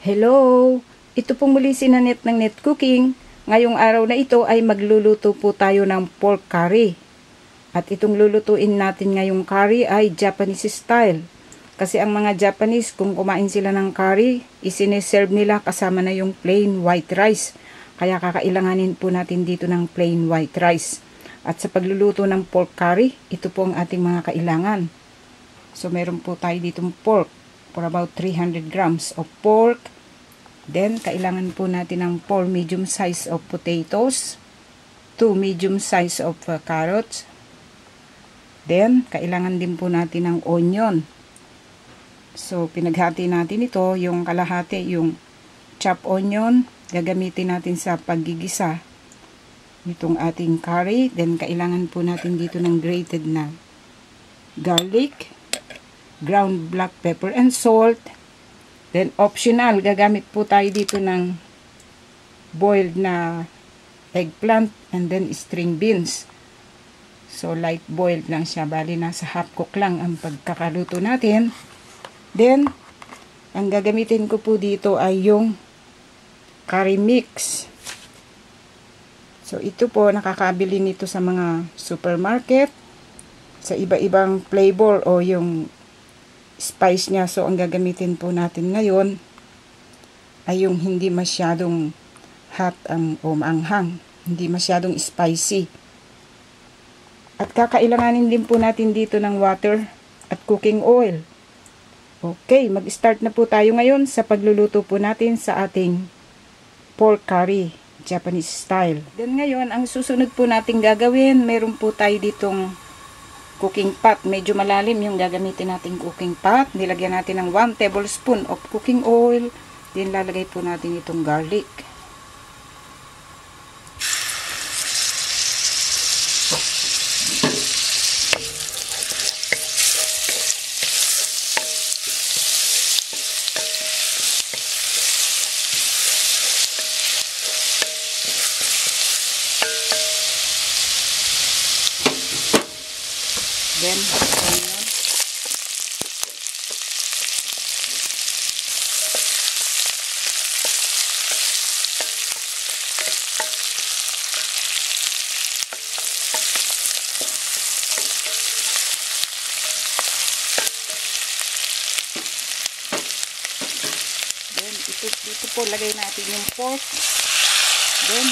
Hello! Ito pong muli si Nanette ng Net Cooking. Ngayong araw na ito ay magluluto po tayo ng pork curry. At itong lulutuin natin ngayong curry ay Japanese style. Kasi ang mga Japanese, kung kumain sila ng curry, isine-serve nila kasama na yung plain white rice. Kaya kakailanganin po natin dito ng plain white rice. At sa pagluluto ng pork curry, ito po ang ating mga kailangan. So meron po tayo ditong pork for about 300 grams of pork. Then, kailangan po natin ng 4 medium size of potatoes, 2 medium size of carrots. Then, kailangan din po natin ng onion. So, pinaghati natin ito, yung kalahati, yung chopped onion, gagamitin natin sa paggigisa itong ating curry. Then, kailangan po natin dito ng grated na garlic, ground black pepper and salt. Then optional, gagamit po tayo dito ng boiled na eggplant and then string beans. So light boiled lang siya, bali nasa half cook lang ang pagkakaluto natin. Then ang gagamitin ko po dito ay yung curry mix. So ito po, nakakabili nito sa mga supermarket sa iba-ibang flavor o yung spice niya. So ang gagamitin po natin ngayon ay yung hindi masyadong hot o maanghang, hindi masyadong spicy. At kakailanganin din po natin dito ng water at cooking oil. Okay, mag-start na po tayo ngayon sa pagluluto po natin sa ating pork curry Japanese style. Then ngayon, ang susunod po natin gagawin, meron po tayo ditong cooking pot. Medyo malalim yung gagamitin nating cooking pot. Nilagyan natin ng 1 tablespoon of cooking oil. Then lalagay po natin itong garlic. Then, onion. Then, dito po lagay natin yung pork. Then,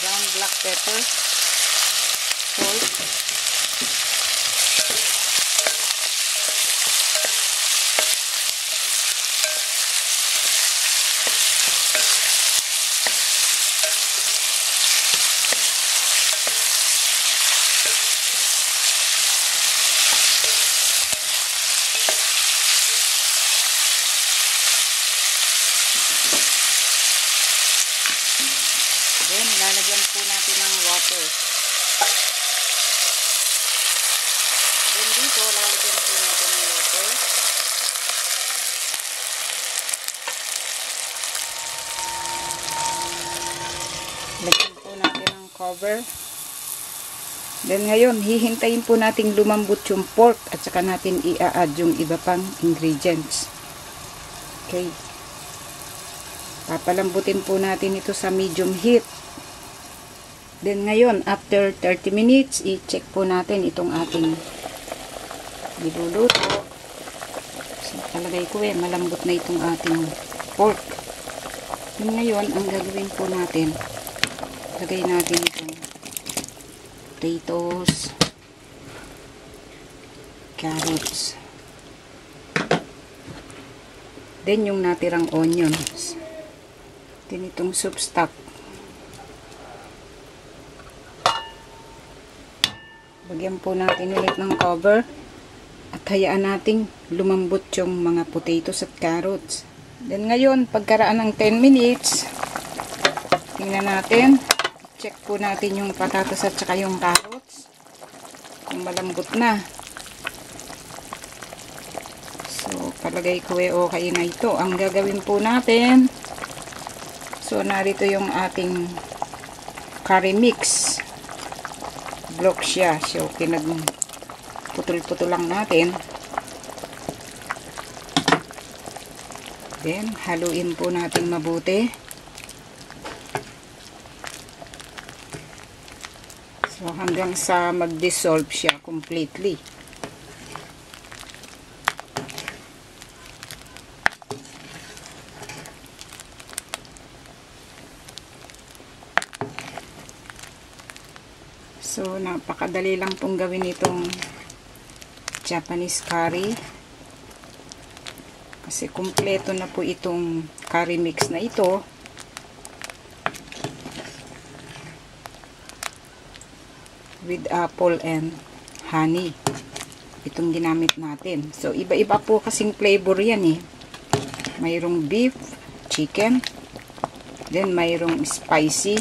ground black pepper, salt, then lalagyan po natin ng water. Then dito lalagyan po natin ng water. Lagyan po natin ng cover. Then ngayon, hihintayin po natin lumambot yung pork at saka natin i-add yung iba pang ingredients. Okay. Papalambutin po natin ito sa medium heat. Then ngayon, after 30 minutes, i-check po natin itong ating niluluto. So, palagay ko malambot na itong ating pork. Then ngayon, ang gagawin po natin, lagay natin itong potatoes, carrots, then yung natirang onions. Then itong soup stock. Lagyan po natin ulit ng cover at hayaan nating lumambot yung mga potatoes at carrots. Then ngayon, pagkaraan ng 10 minutes, tingnan natin. Check po natin yung patatas at saka yung carrots. Kung malambot na. So, palagay ko okay na ito. Ang gagawin po natin, so So, narito yung ating curry mix. Block siya. So, pinagputol-putol lang natin. Then, haluin po natin mabuti. So, hanggang sa mag-dissolve siya completely. So, napakadali lang pong gawin itong Japanese curry. Kasi kumpleto na po itong curry mix na ito. With apple and honey. Itong ginamit natin. So, iba-iba po kasing flavor yan eh. Mayroong beef, chicken. Then, mayroong spicy.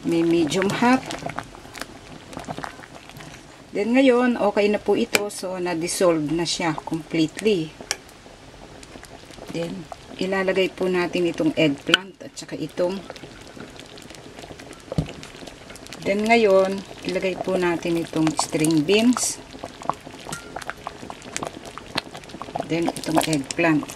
May medium hot. Then ngayon, okay na po ito. So, na-dissolve na siya completely. Then, ilalagay po natin itong eggplant at saka itong. Then ngayon, ilagay po natin itong string beans. Then, itong eggplant.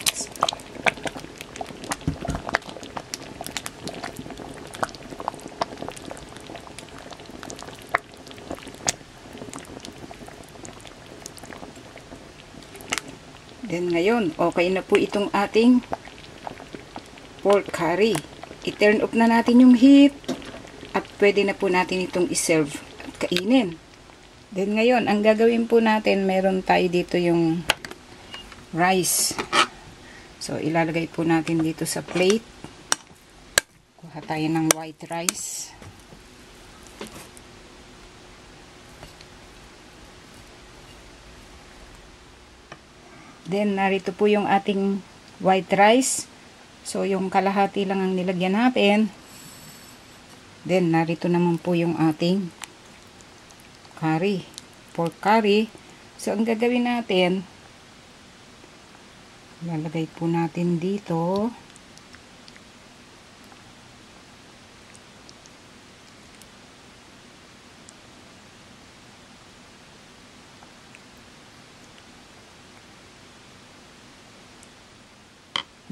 Then ngayon, okay na po itong ating pork curry. I-turn off na natin yung heat at pwede na po natin itong iserve at kainin. Then ngayon, ang gagawin po natin, meron tayo dito yung rice. So, ilalagay po natin dito sa plate. Kuha tayo ng white rice. Then, narito po yung ating white rice. So, yung kalahati lang ang nilagyan natin. Then, narito naman po yung ating curry. Pork curry. So, ang gagawin natin, lalagay po natin dito.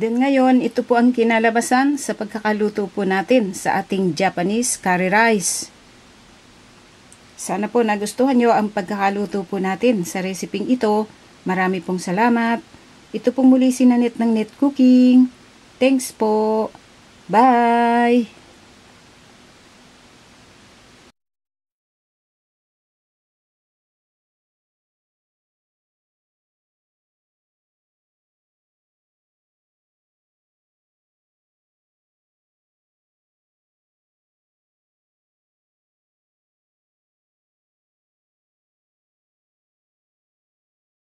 Then ngayon, ito po ang kinalabasan sa pagkakaluto po natin sa ating Japanese curry rice. Sana po nagustuhan nyo ang pagkakaluto po natin sa reseping ito. Marami pong salamat. Ito pong muli si Nanette ng Net Cooking. Thanks po. Bye!